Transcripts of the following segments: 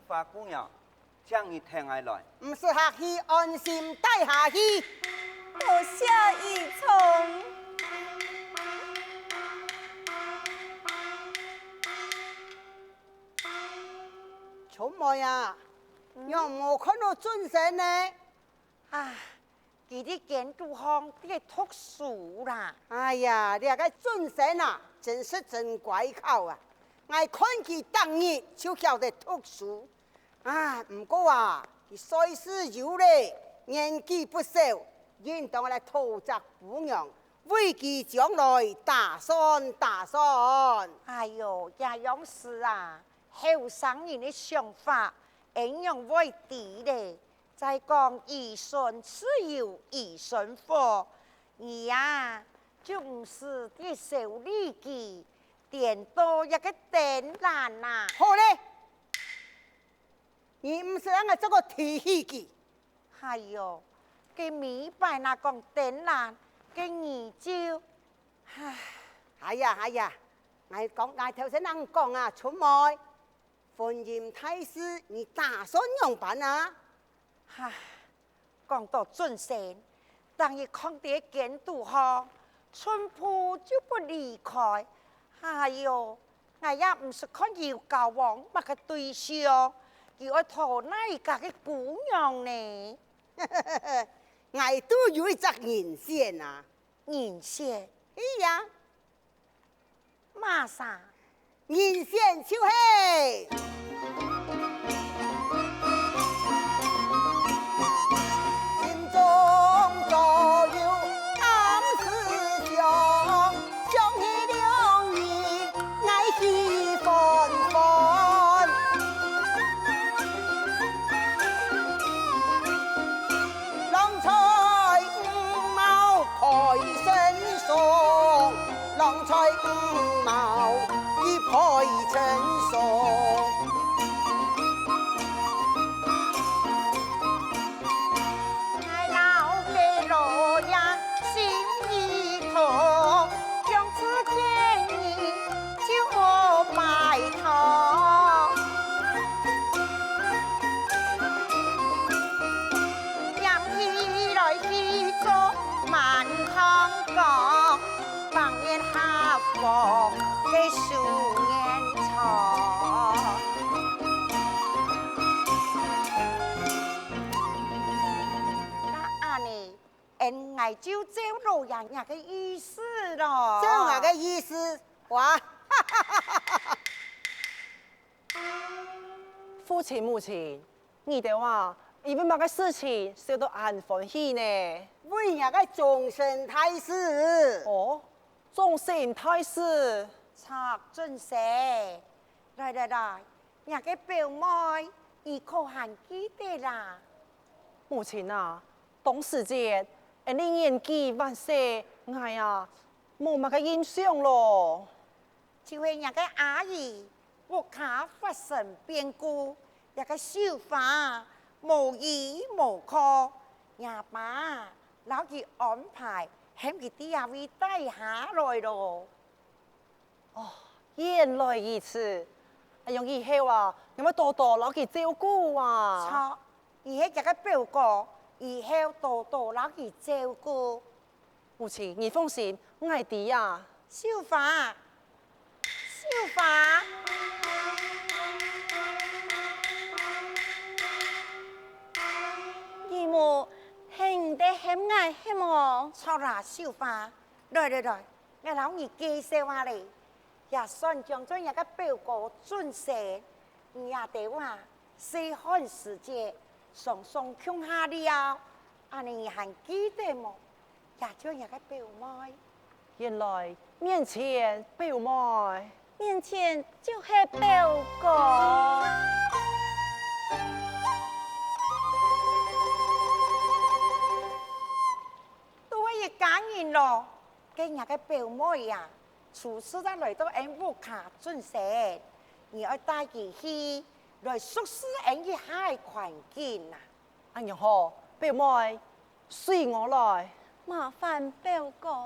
花姑娘，将你听下来。唔是客气，安心带下去。多谢义聪。春妹啊，有冇看到准神呢？啊，佢啲监督行啲读书啦。哎呀，你个准神啊，真是真乖巧啊！我看佢当日就晓得读书啊，不过啊，佢岁数有嘞，年纪不小，应当来讨责姑娘，为佢将来打算打算。哎呦，这样事啊，后生人的想法，应用为地嘞。再讲以顺自由，以顺福，你呀、就唔是啲小利己，点多一个点难呐。好嘞，你唔是让我这个提起佢。哎呦，佢明白那讲点难，佢研究，唉。哎呀，我頭先人講啊，春妹，婚姻大事你打算樣辦啊？唉，講到準神，當一看啲見度後，春鋪就不離開。哎呦，我也唔是看要交往乜嘅對象，要愛討哪家嘅姑娘呢？我都有一隻人選啊，人選哎呀，馬啥？人選就是心中早有暗思想，想起兩意愛喜紛紛。郎才五貌配身雙，郎才五貌已配成雙。愛老嘅羅呀心意痛，將此建議就我拜託。任意來去做滿堂講，放眼下方嘅數年長。那安尼，恩愛就照老人家嘅意思咯。這樣嘅意思，哇！父親母親，你哋話因為乜嘅事情笑到眼歡喜呢？為人嘅終身大事。哦，終身大事。插准社，來，人家表妹，你可還記得啦？母親啊，當時節，你年紀還細，我呀冇乜嘅印象咯。就係人家阿姨屋卡發生變故，人家小花無依無靠，阿爸老佢安排，喺佢啲下位帶下來咯。原來如此，哎用以後啊，有冇多多攞佢照顧啊？錯，而係人家表哥，以後多多老佢照顧。母親，你放心，我係啲啊。小花，小花，義母，係唔得險愛險我。錯啦，小花，來，我老你介紹下嚟，也算將咗人家表哥准成，你也得話細漢時節，常常窮下了，安尼還記得麼？也將人家表妹。原來面前表妹，面前就係表哥。都係一家人咯，跟人家表妹呀，初次都來到俺屋卡准成，你要帶佢去來熟悉俺嘅海環境啊！哎呀好，表妹，隨我來。麻煩表哥。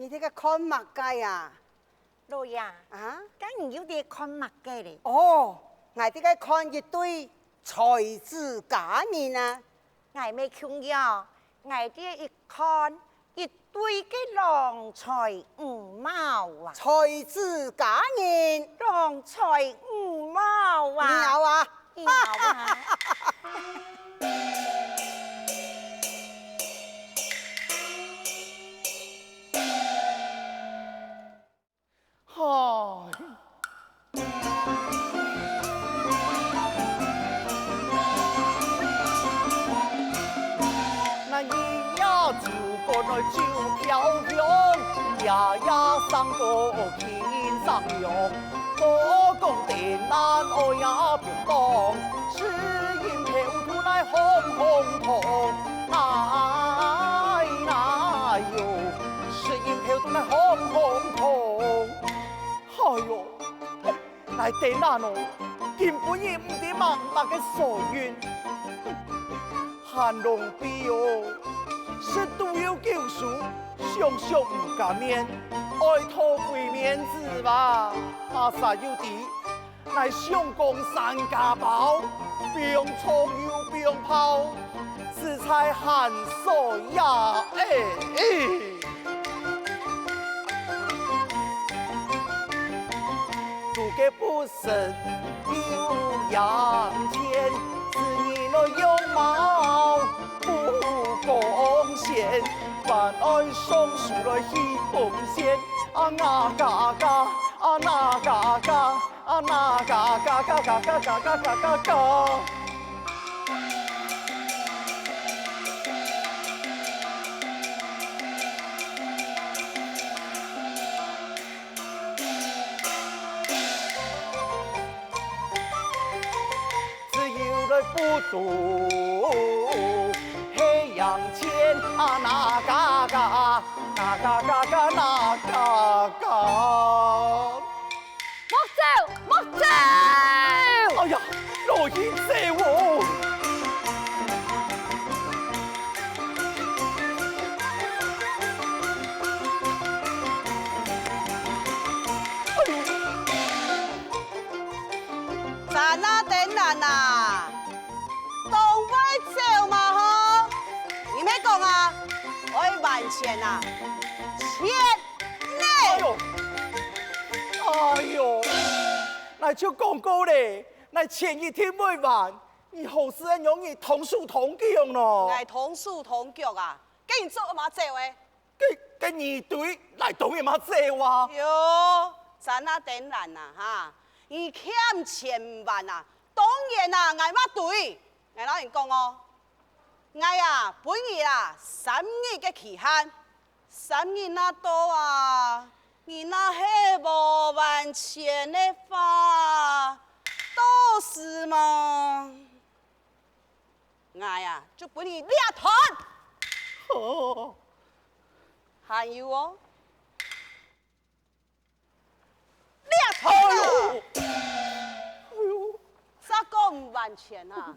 你这个看物界啊？老爷，啊？咁你有啲看物嘅咧？哦，我这个看一对才子佳人啊！我未穷呀，我啲一看一對嘅郎才五貌啊，才子佳人，郎才五貌你啊，有啊？有啊。那咿呀就过来就飘香，呀呀上个天上用，多讲的难我呀别当，是因飘出来红红彤，哎那哟，是因飘出来红红彤，哎哟，来的难哦，根本也唔得慢慢嘅所愿。寒龙比哦，是都有救赎，想想唔敢面，爱托回面子吧，阿啥有地，来上江山家宝，不用葱又不用泡，食材寒所呀，做个不慎有阳天。是你的容貌不光鲜，反爱松树来起红线。啊那嘎嘎，啊那嘎嘎，啊那嘎嘎嘎嘎嘎嘎嘎嘎嘎嘎。不渡黑阳前啊，那嘎嘎，那嘎嘎嘎，那嘎嘎。莫走，莫走！哎呀，老爷借我。咱那等人呐，东北走嘛吼，你没讲啊？我万钱啊，钱呢？哎呦，那就讲过嘞，那前一天未完，你好事人容易同树同姜咯。我同树同脚啊，跟你做嘛做诶？跟你对来同嘛做啊？哟，咱那等人呐哈。你欠千万啊！当然啊，挨嘛对，挨老人讲哦，挨啊本月啊3日嘅期限，3日那多啊，你那系无万钱的话，都是嘛，挨啊就本月2团，哦，还有哦。哎呦，哎呦，啥个唔完全啊？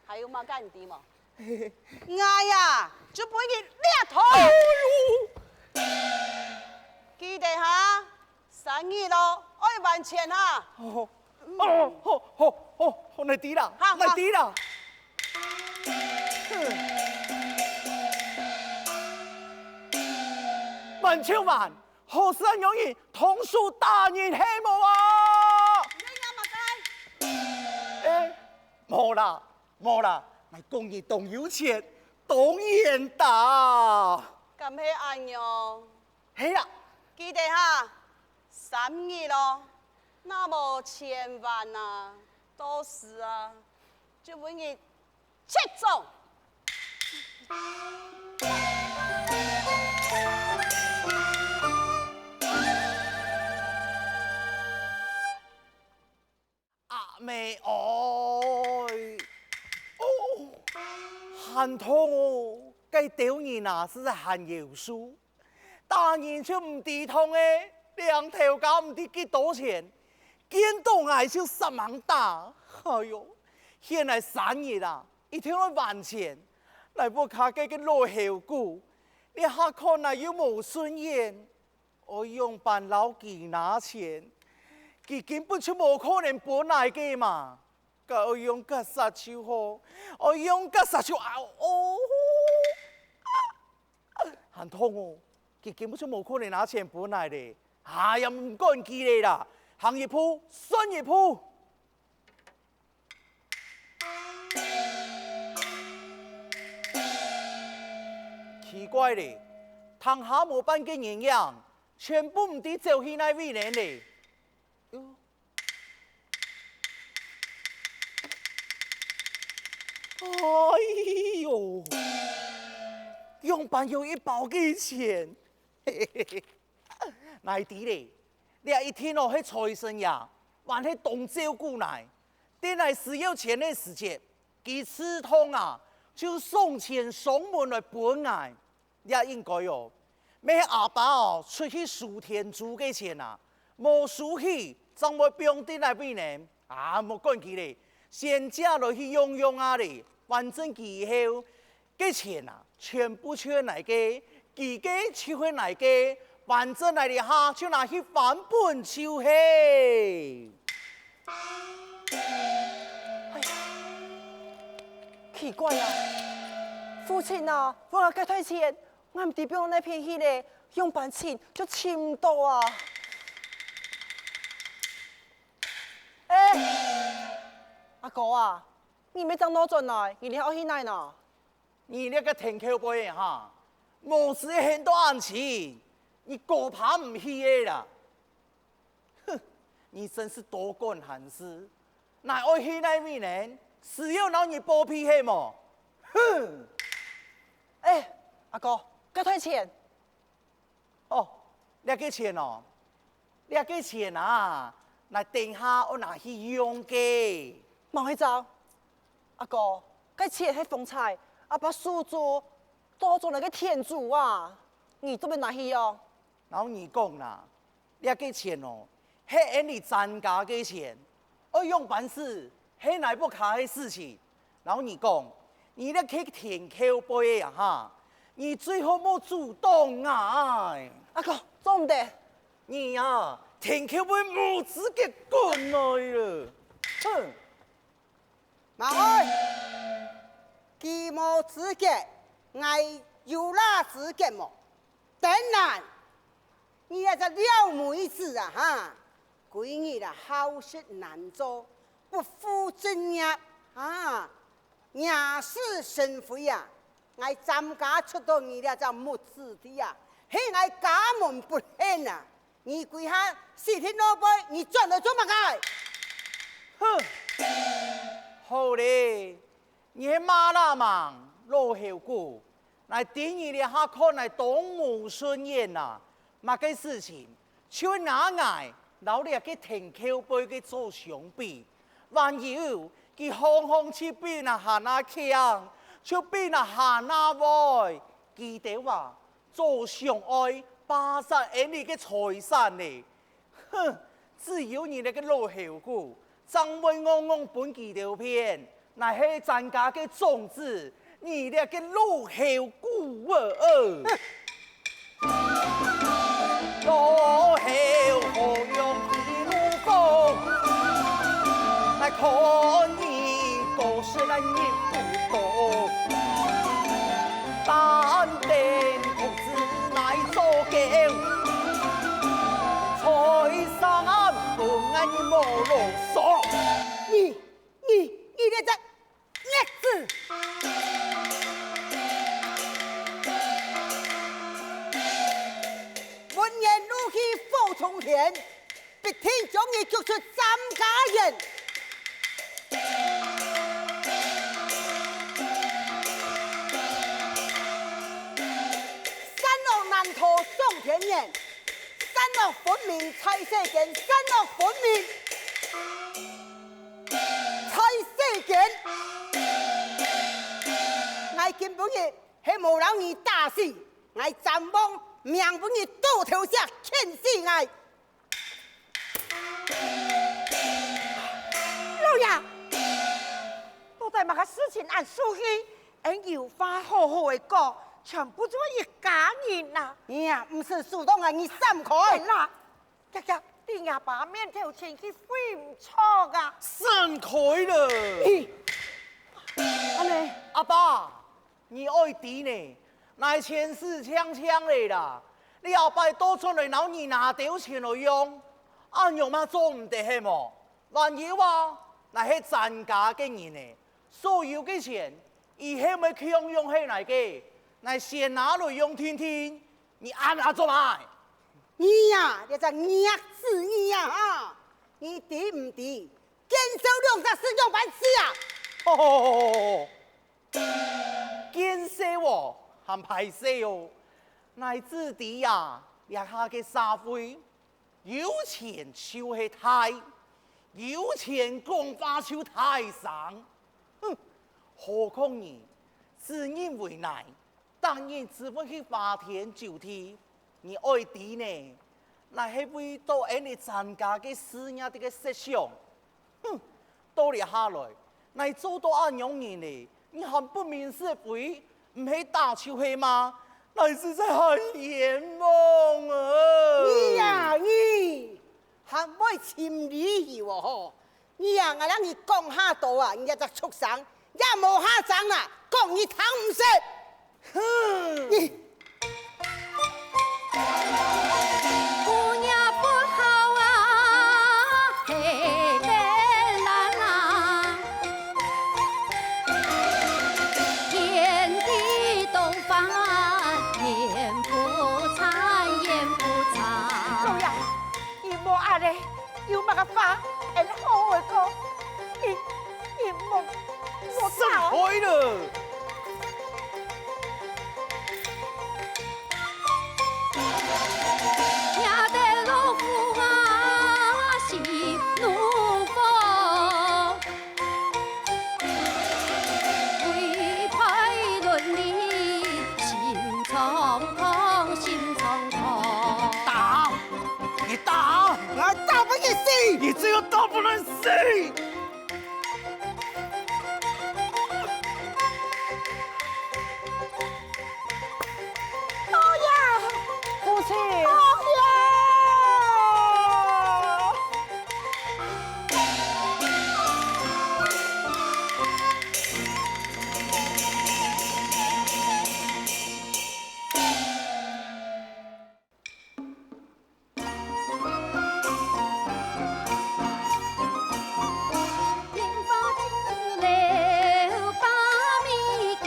还有嘛干啲嘛？我呀，就俾佢2台。記得哈，3日咯，愛完全哈。哦，你啲啦，好你啲啦。万千万，好事人容易同树大人希望啊！冇啦，冇啦，我公益董有錢，董然大。咁係安樣？係啦，記得哈，3日咯，那麼千萬啊，都是啊，就俾佢切中。阿妹愛，哦，很痛哦，該屌人啊，是很有數，當然就唔抵痛誒，2條狗唔知幾多錢，見到嗌就10萬打，哎呦，現在3日啊，一天要1萬錢，來不卡嘅攞後股，你下看来有无顺眼？我用办老几拿钱，佢根本就无可能搬来嘅嘛。甲我用个杀手好，我用个杀手很痛哦，佢根本就无可能拿钱搬来的。哎呀，唔干佢哋啦，行一步算一步。奇怪嘞，堂下无办嘅营养，全部唔知走去那位人嘞。哎呦，用办有一包嘅钱，嘿嘿嘿，乃啲嘞，你一天哦，去财神爷，还去东照顾来，等来需要钱的时节，佢刺痛啊！就送钱送门来本来，也应该哦。咩阿爸哦出去数天珠嘅钱啊，无数起，怎会变得来边呢？啊，莫管佢咧，先借落去用用啊咧，反正以后嘅钱啊，全部缺来嘅，自己就会来嘅，反正来咧下就拿去翻本就嘿。奇怪啊！父亲啊，我要该退钱，我唔知边那片去咧，用办钱就钱唔到啊！阿哥啊，你没挣多转来，你还要去哪呢？你那个停口杯哈，冇事很多案情，你果怕唔去的啦。哼，你真是多管闲事，哪会去那位人？只有让你剥皮黑么？哼！阿哥，该退钱。哦，你几钱哦？你几钱啊？那等下我拿去用嘅。冇去找。阿哥，该钱系风采，阿爸叔祖多做那个天主啊，你这边拿去用？然后你讲啦，你几钱哦？系你参加嘅钱，我用办事。嘿，乃不卡的事情，然后你讲，你那去填口碑呀哈，你最后莫主动啊！阿哥，做唔得，你呀，填口碑冇资格滚来了，哼！马爱，佢冇资格，我有那资格么？当然，你也是了妹子啊哈，闺女啦，好事难做。不负正业啊！也是神父呀，我参加出到你了就没子的呀，嘿，我家门不显啊！你跪下四天老杯，你转来做乜嘅？哼！好嘞，你係馬拉忙老後股，來頂你哋下看來東吳順眼呐，乜嘅事情，就拿挨老哋嘅停口杯嘅做相比。還有佢行行似邊啊行啊強，就邊啊行啊歪，記得話做上愛巴山人哋嘅財產呢？哼，只有你那個老後股，張威昂昂本幾條片，那係咱家嘅種子，你那個老後股老後何用一路風？來看你故事來念不懂，但等同志來做狗，財產不按你莫囉嗦。你這隻叻子！文言如去復從前，必天將你逐出三家人。三惡難逃宋田園，三惡分明猜世間，三惡分明猜世間。我根本也係無讓你打死，我暫望命本你倒頭下欠死我。老爺，到底乜嘅事情按數去，按有話好好嘅講，全部做一家人呐！你呀，不是主动啊，你闪开！对啦，呀呀，你呀把面条钱去费唔错噶。散开了。安尼，阿爸，你爱弟呢？乃前世枪枪的啦，你后摆多出来老二拿掉钱来用，按样嘛做唔得嘿么？然后啊，乃是zan家嘅人呢，所有嘅钱，伊系咪强用起来嘅？乃先拿来用听听，你按哪做嘛？你呀，你在捏死你呀哈！你敌唔敌？坚守214用办事啊！哦，建设哦，还排设哦，乃至弟呀，亚下嘅社会有钱就是太，有钱讲话就太上。哼，何况你自认为难，当然只会去花天酒地。你爱弟呢，乃是为到俺哋参加嘅事业的个设想。哼，到了下来。乃做到安样人呢？你还不明是非，唔系打球系吗？乃是在害冤枉啊！你呀，你还会心理去哦吼！你呀，我让你讲下多啊，人家只畜生也无下长啦，讲你躺唔死。哼！姑娘不好啊，嘿嘞啦啦，天地东方，眼不残，眼不老残。呀，伊无阿咧，有乜个法，会好个讲，伊无散打。开了！压得老夫啊，心怒火，为快论理，心匆匆，心匆匆。打！你打！我打不你死！你这个打不能死！父亲，天发金流把米叫，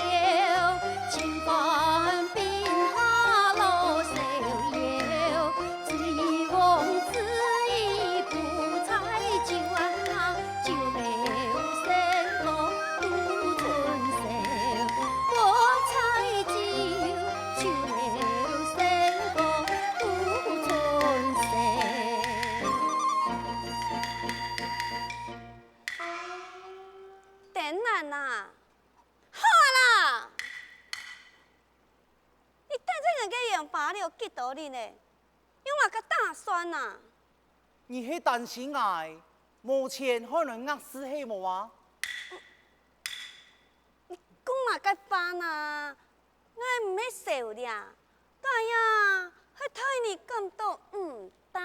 千帆并下路逍遥。只一王子一不采酒啊，酒流深落渡春宵。不采酒，酒流深落渡春宵。等等呐，好啦，你等这个用法了几多年呢？因为个打算呐，你是担心爱，目前可能压死黑无啊？讲嘛个法呐，我唔会受俩，但呀，去推你咁多唔得。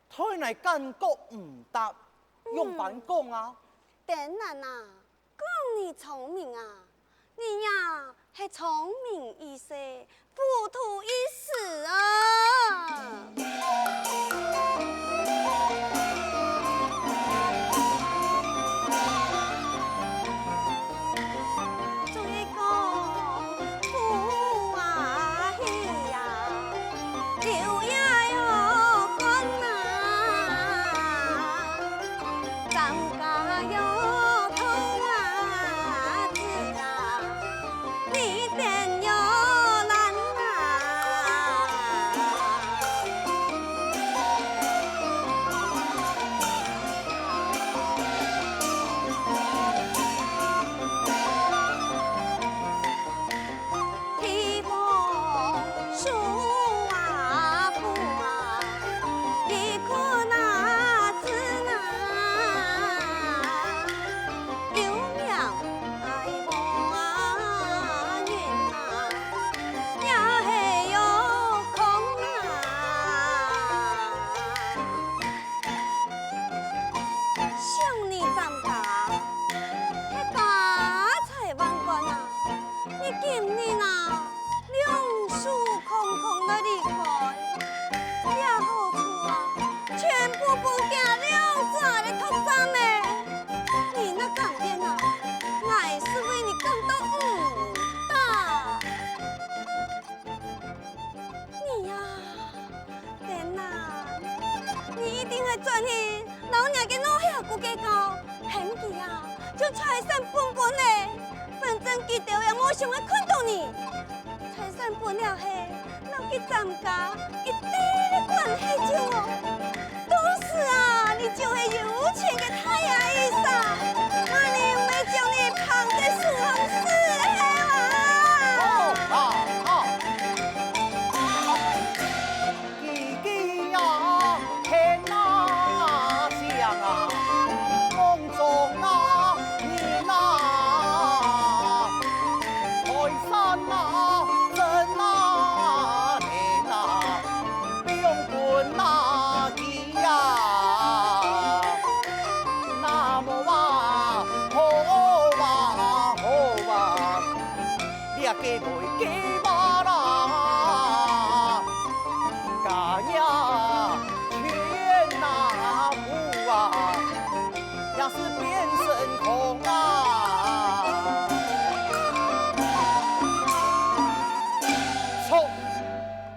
推来感觉唔得，用反讲啊！等等呐，讲你聪明啊，你呀系聪明一些，糊涂一时啊。做一个富啊喜呀，留呀哟讲呐，张家哟痛啊子啊，你点哟难啊。转去老娘嘅老下古计较，嫌佢啊就财产分分嘞，反正佢条也冇想要看到你。财产分了后，老去参加，佢第一关系就我，都是啊，你就会有钱嘅太阳医生，那你没叫你胖在树上死了啊！弟弟呀，天啊，想啊，梦中啊，你啊，财山啊，真啊，天啊，用棍啊，你呀，那么哇，好哇，好哇，你也给袂给吧啦。嘎呀，天哪不啊，要是变神空啊！错，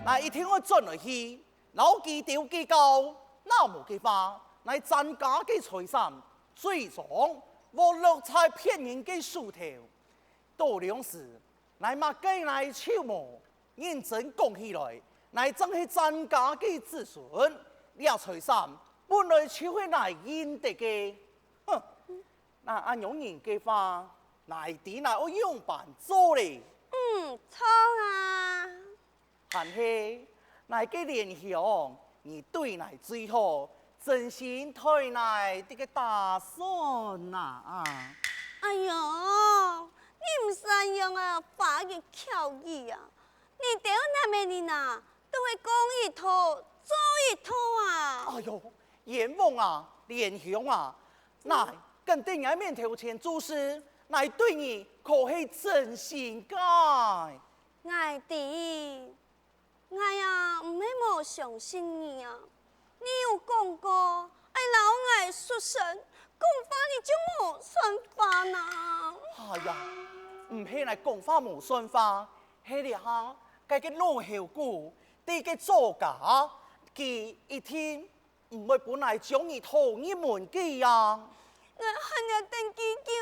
那一天我转来去，老记丢几高，那无计法，来增加嘅财产，最终我落在骗人嘅树头，到两时，来嘛计来手毛，认真讲起来。乃真是增加嘅子孙，了财产本来就会来应得嘅，哼！那按用人嘅话，乃啲乃我用办做嘞。错啊！但是乃嘅联想，你对乃最好，真心对乃啲个打算呐啊！哎呦，你唔善用啊，法嘅巧语啊！你屌那么你呐？都会讲一套做一套啊！哎呦，阎王啊，莲香啊，乃跟对俺面头前做事，乃对你可是真心该。爱弟，我呀唔系冇相信你啊！你有讲过爱老爱出神，讲法你就冇算法呐！哎呀，唔系来讲法无算法，系了哈，该个老后姑。啲嘅作家，佢一天唔會本來將你同一門機啊！我恨日定基金